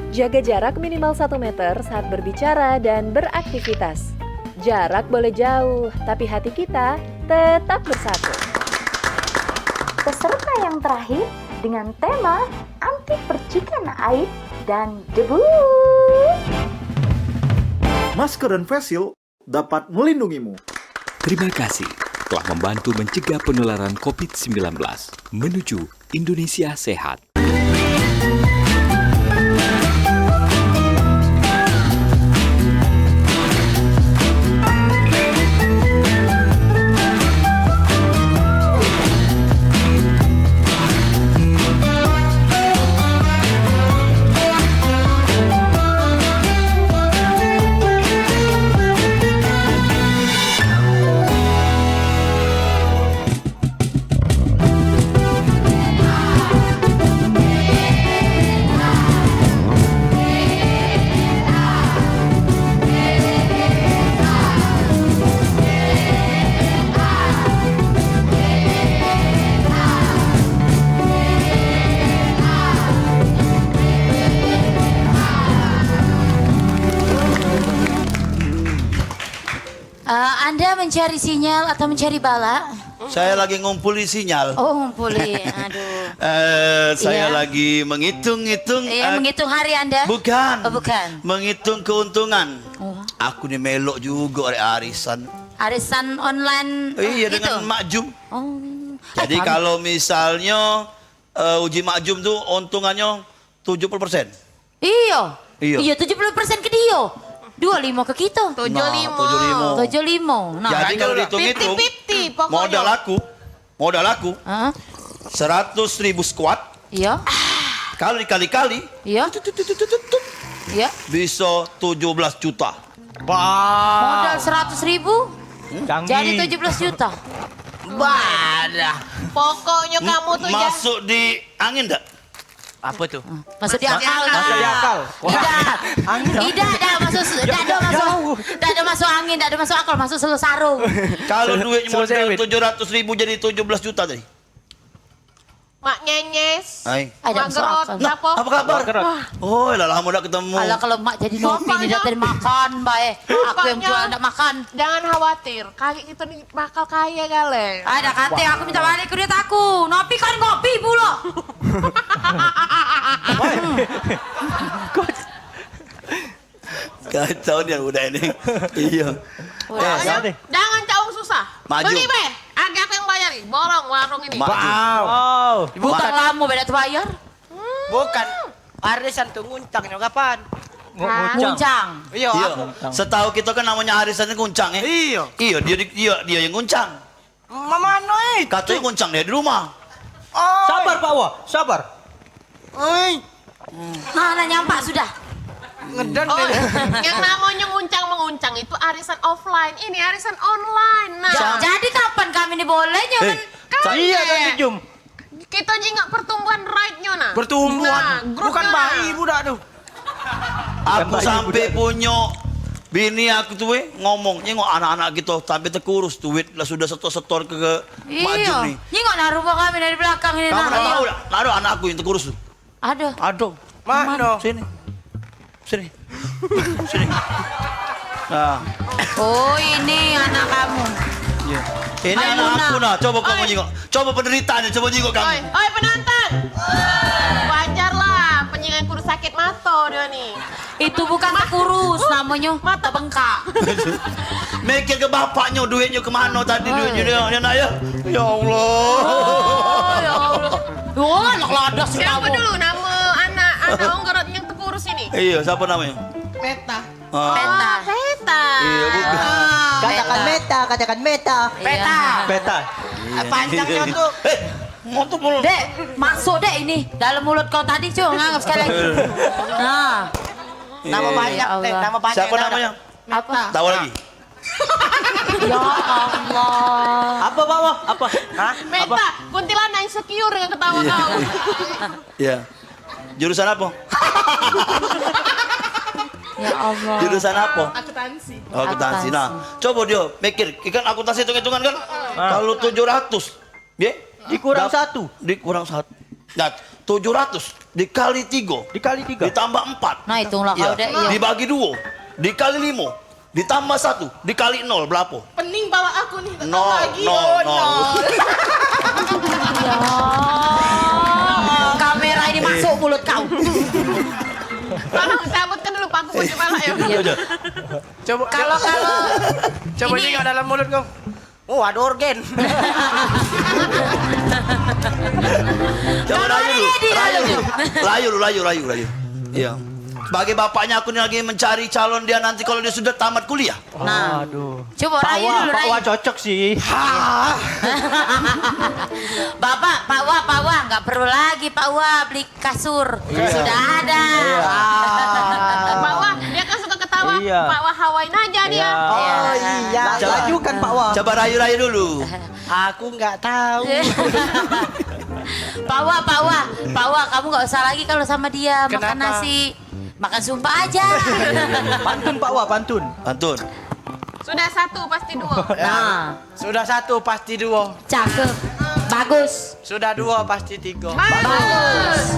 Jaga jarak minimal 1 meter saat berbicara dan beraktivitas. Jarak boleh jauh, tapi hati kita tetap bersatu. Peserta yang terakhir dengan tema anti percikan air dan debu. Masker dan face shield dapat melindungimu. Terima kasih telah membantu mencegah penularan COVID-19 menuju Indonesia sehat. Anda mencari sinyal atau mencari bala? Saya lagi ngumpulin sinyal. Oh, ngumpulin. Aduh. Saya Iya. lagi menghitung-hitung. Menghitung hari Anda? Bukan. Oh, bukan. Menghitung keuntungan. Aku nih melok juga oleh arisan. Arisan online. Iya, dengan itu? makjum. Oh. Jadi kalau misalnya uji makjum tuh untungannya 70%. Iya. Iya. Iya, 70% ke dia. 25 ke kita. 75. Nah, Jadi kalau dihitung-hitung, modal aku 100.000 squat. Iya. Kalau dikali-kali, iya. Iya. Bisa 17 juta. Modal 100.000. Jadi 17 juta. Badah. Pokoknya kamu tuh masuk di angin enggak? Apa tuh? Masuk di akal. Masuk di akal. Tidak ada masuk angin, tidak ada masuk akal, masuk selalu sarung. Kalau duitnya modal 700.000 jadi 17 juta tadi. Mak Nyenyes. Hai. Mak Gerot. Apa kabar? Oh, lah lama udah ketemu. Alah, kalau mak jadi Novi nih dari makan, baik. Aku yang jual tidak makan. Jangan khawatir, kaki kita nih bakal kaya kali. Ada kate, aku minta balik ke duit aku. Novi kan ngopi pula. Kacau dia udah ini. Iya. Jangan caung susah. Maju. Beli be, agak aku yang bayar nih. Borong warung ini. Wow. Bukan lama beda tuh bayar. Bukan. Arisan tuh nguncangnya kapan? Nguncang. Iya. Setahu kita kan namanya arisan nguncang ya. Iya. Iya dia yang nguncang. Mama Noi. Katanya nguncang dia di rumah. Sabar Pak Wah, sabar. Oi. Nah, nyampak sudah. Ngedan Oh, yang namanya nguncang-menguncang itu arisan offline. Ini arisan online. Nah, Jadi kapan kami ini bolehnya? Iya nanti Jum. kita juga pertumbuhan right-nya nah. Pertumbuhan. Nah, grup Bukan nah. bayi budak tuh. Aku sampai punya bini aku tuh ngomong, nyengok anak-anak gitu sampai terkurus duit lah sudah setor-setor ke maju Iya. nih. Nyengok nah rumah kami dari belakang ini. Kamu nah. udah tahu dah? Ada anak aku yang terkurus tuh. Ada. Ada. Mana? Sini. Sini. Sini. Nah. Oh, ini anak kamu. Iya. Ini anak aku nah, coba kamu nyengok. Coba penderitaannya, coba nyengok kamu. Oi penonton. Wajar lah, penyingan kurus sakit mata dia nih. Itu bukan kurus, namanya mata bengkak. Mikir ke bapaknya duitnya kemana tadi duitnya dia nak ya. Ya Allah. Oh, ya Allah. Oh, anak ladas Siapa kamu. dulu nama anak onggerot yang terkurus ini? Iya, siapa namanya? Meta. Peta. Peta. Iya, bukan. Katakan meta, katakan meta. Peta. Peta. Panjangnya tuh. Ngotot mulut. Dek, masuk dek ini dalam mulut kau tadi cuy, nganggap sekali lagi. Nah, Nama banyak teh, nama banyak. Siapa namanya? Apa? Tahu lagi? Ya Allah. Apa Pak Wah? Apa? Hah? Meta, kuntilanak insecure dengan ketawa kau. Iya. Jurusan apa? Ya Allah. Jurusan apa? Akuntansi. Oh, akuntansi. Nah, coba dia mikir, kan akuntansi hitung-hitungan kan? Kalau 700, ya? Dikurang 1. Dikurang 1. Nah, 700 dikali 3. Dikali 3. Ditambah 4. Nah, hitunglah kau deh. Iya. Dibagi 2. Dikali 5. Ditambah 1. Dikali 0 berapa? Pening bawa aku nih. Tak tahu Nol, lagi. nol, nol. Ya. Kamera ini masuk mulut kau. Tolong cabutkan dulu paku kunci kepala ya. Coba coba tengok dalam mulut kau. Oh, ada organ. Coba rayu dulu. Iya. Sebagai bapaknya aku ini lagi mencari calon dia nanti kalau dia sudah tamat kuliah. Nah, Aduh. coba rayu dulu, Pak rayu. Wah cocok sih. Bapak, Pak Wah, nggak perlu lagi Pak Wah beli kasur. Sudah ada. Pak Wah, dia kan suka ketawa. Iya. Pak Wah hawain aja dia. Oh iya. Lajukan Pak Wah. Coba rayu-rayu dulu. Aku nggak tahu. Pak Wah, kamu nggak usah lagi kalau sama dia makan Kenapa? nasi. Makan sumpah aja. Pantun Pak Wah, pantun. Pantun. Sudah 1 pasti 2. Nah, Sudah 1 pasti 2. cakep. Bagus. Sudah 2 pasti 3. Bagus.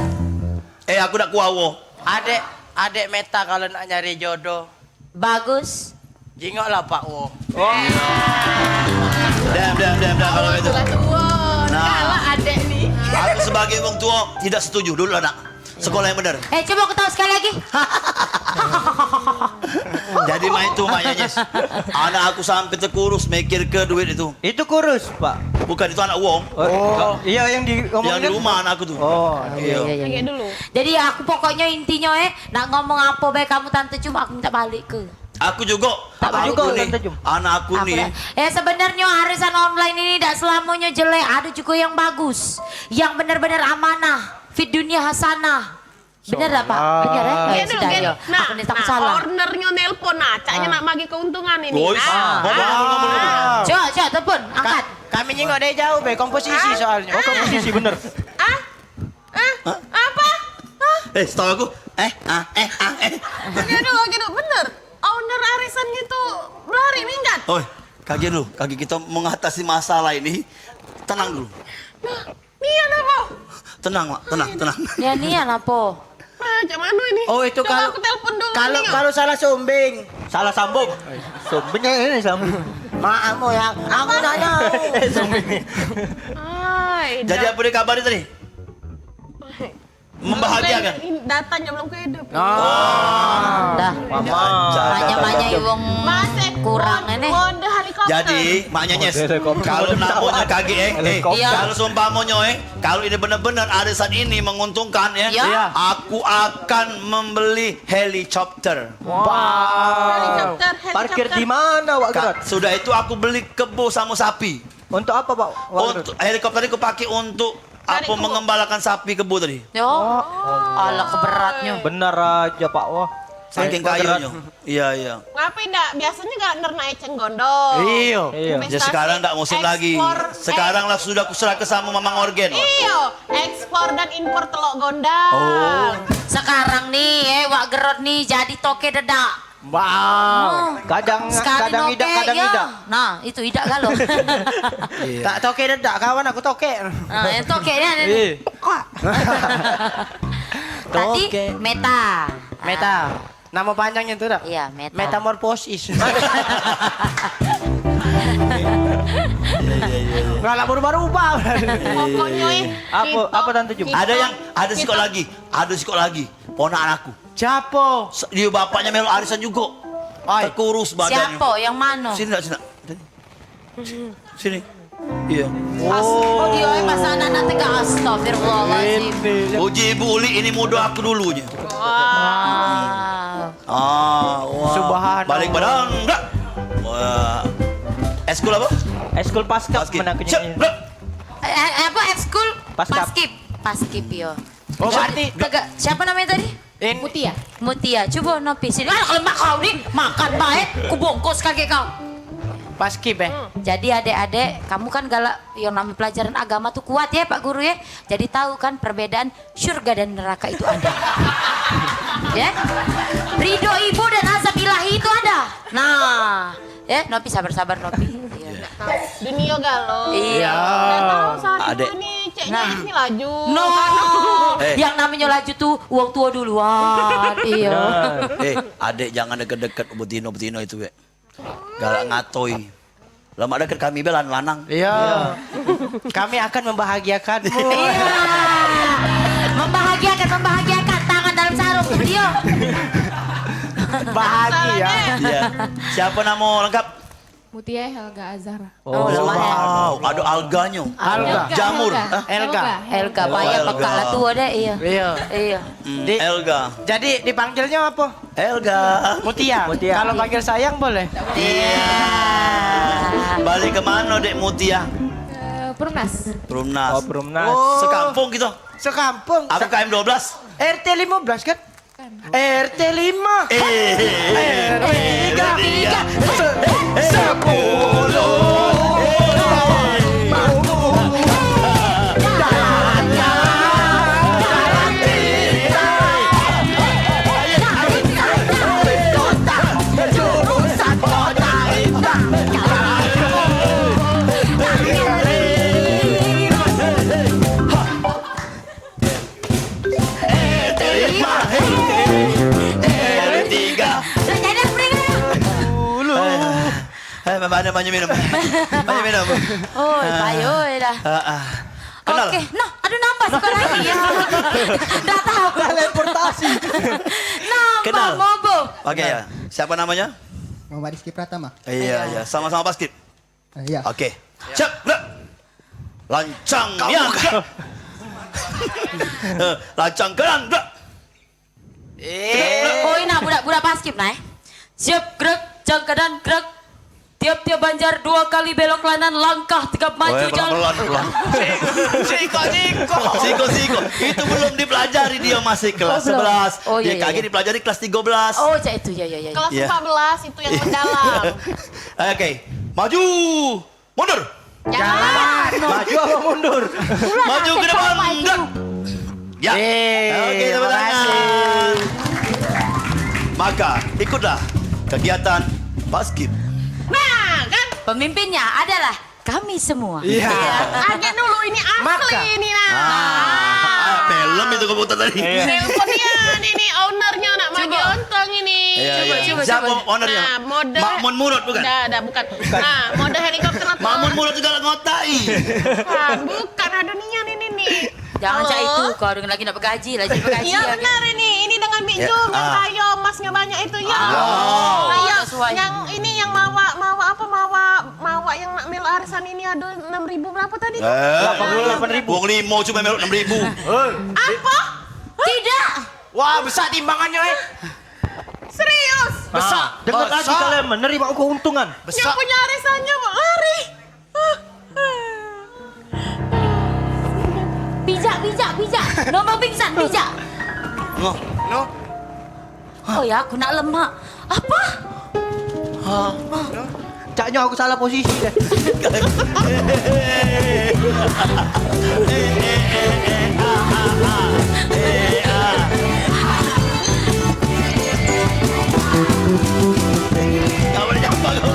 Aku nak kuawo. Adik Meta kalau nak nyari jodoh, Bagus. jingoklah Pak Wo. Diam kalau itu. Sudah tua. Nah. Kalah adek nih. Aku sebagai orang tua tidak setuju dulu anak. Sekolah yang benar. Coba ketawa sekali lagi. Jadi main itu maknya Yes. Anak aku sampai terkurus mikir ke duit itu. Itu kurus Pak. Bukan itu anak uang. Iya yang di Yang di rumah anak aku tuh. Oh, iya. Kayak dulu. Jadi aku pokoknya intinya nak ngomong apa baik kamu tante cuma aku minta balik ke. Aku juga. Aku juga, nih, Tante Jum. anak aku nih. Sebenarnya arisan online ini tidak selamanya jelek, ada juga yang bagus, yang benar-benar amanah, fit dunia hasanah. Benar tak Pak? Benar ya? Iya dulu, Sudah, Gen. yo. Nah, Aku takut salah. ownernya nelpon, caknya nak bagi keuntungan ini. Boys. Coba, telepon, angkat. Kami nyingok dari jauh, be komposisi soalnya. Oh, komposisi bener. Apa? Setahu aku. Gitu, bener. Owner arisan gitu berlari minggat. Oh, kaget dulu. Kaki kita mengatasi masalah ini. Tenang dulu. Iya apa? Tenang, Mak. Tenang. Ya nian apa? Macam mana ini? Oh, itu Coba kalau aku telepon dulu. kalau salah sumbing. Salah sambung. Sumbingnya ini sambung. Maaf ya, aku nanya. Sumbing. Jadi apa dia kabarnya tadi? Membahagiakan. Ini datanya belum kehidup. Dah. Banyak iwong kurang ini. Mode helikopter. Jadi, maknya Nyes, kalau namanya KG, kalau seumpamanya kalau ini benar-benar arisan ini menguntungkan Ya. aku akan membeli helikopter. Helikopter. Parkir di mana Wak Gerot? Sudah itu aku beli kebo sama sapi. Untuk apa Pak Wak Gerot? Untuk helikopter ini aku pakai untuk apa mengembalakan sapi kebo tadi. Yo. Alah keberatnya. Benar aja Pak Wah. Saking kayunya. Iya. Ngapain dak? Biasanya gak nerna eceng gondol. Iya. Ya sekarang enggak musim lagi. Sekarang lah sudah kuserah ke sama Mamang Orgen. Iya, ekspor dan impor telok gondang. Oh. Sekarang nih, Wak Gerot nih jadi toke dedak. Wow. Kadang Sekali idak, noke, kadang ya. idak. Nah, itu idak galo. Tak toke dedak kawan aku toke. Nah, yang toke nya nih. Tadi Meta. Nama panjangnya itu dak? Iya, Meta. Metamorfosis. Nggak berubah-ubah. Pokoknya Apa Tante Jum? Ada sikok lagi. Ponakan aku. Siapa? Dia bapaknya melu arisan juga. Terkurus badannya. Siapa? Yang mana? Sini. Sini. Iya. Oh, dia pas anak tegak astagfirullahaladzim. Uji Ibu Uli ini modal aku dulunya. Wah. Subhanallah. Balik badan. Enggak. Wah. Eskul apa? Eskul Paskap menakutnya. Apa ekskul? Paskap. Paskip yo. Oh, berarti Siapa namanya tadi? Mutia. Mutia, coba Nopi sini. Kalau lemak kau nih, makan baik, ku bungkus kaki kau. Pas skip Jadi adik-adik, kamu kan galak yang namanya pelajaran agama tuh kuat ya Pak Guru ya. Jadi tahu kan perbedaan surga dan neraka itu ada. Ya, ridho ibu dan azab ilahi itu ada. Nah, ya Nopi sabar-sabar Nopi. Dunia galau. Iya. Nggak tahu saat Adek. itu nih ceknya ini laju. No, yang namanya laju tuh uang tua duluan. Iya. Adek jangan deket-deket betino itu ya. Galak ngatoi. Lama deket kami belan lanang. Iya. Kami akan membahagiakanmu. Iya. Membahagiakan tangan dalam sarung. Iya. Bahagia. Iya. Siapa nama lengkap? Mutia Helga Azhara. Wow, ada alganya. Alga. Jamur. Elga, bayar bekal lah tua deh. Iya. Iya. Elga. Jadi dipanggilnya apa? Elga. Mutia. Kalau panggil sayang boleh? Iya. Balik kemana dek Mutia? Perumnas. Perumnas. Oh, Perumnas. Sekampung gitu. Sekampung. Aku KM 12. RT 15 kan? RT 5. RT 10. Banyak minum. Banyak minum. Oh, payo dah. Kenal? Oke, nah, aduh nambah sekolah lagi ya. Dah tahu. Teleportasi. Nambah mobo. Oke ya. Siapa namanya? Muhammad Rizky Pratama. Iya. Sama-sama basket. Iya. Oke. Siap, gerak. Lancang ya. Lancang kanan, gerak. Oh, ini budak paskib nah. Siap, gerak, jang kanan, gerak. Tiap-tiap banjar 2 kali belok kanan, langkah tegap maju jalan. Pelan-pelan. Siko. Itu belum dipelajari dia masih kelas 11. Oh, dia iya. kagak dipelajari kelas 13. Oh, itu ya. Kelas 14 itu yang mendalam. Oke. Maju. Mundur. Jangan. Maju apa mundur? Maju ke depan. Gerak. Ya. Oke, tepuk tangan. Maka ikutlah kegiatan basket. Nah, kan Pemimpinnya adalah kami semua. Iya. agen dulu ini asli ini nah. Film itu komputer tadi. Teleponnya ini ownernya nak maju ontong ini. Coba. Siapa ownernya? Nah, mode Makmun Murad bukan? bukan. Nah, mode helikopter atau Makmun Murad juga ngotai. bukan adonian ini nih. Jangan Halo? cak itu, kau dengan lagi dapat gaji lah, jadi gaji. Iya benar ini dengan Mik Jum yang tayo emasnya banyak itu ya. Ayo, yang ini yang mawa yang nak mel arisan ini ada 6.000 berapa tadi? 88.000. Wong limo cuma melok 6.000. Apa? Tidak. Wah, besar timbangannya Serius? Besar. Dengar lagi kalian menerima keuntungan. Yang punya arisannya lari. Bijak. Nomor pingsan, bijak. No. Oh ya, aku nak lemak. Apa? Caknya aku salah posisi deh. Gak boleh jambak kau.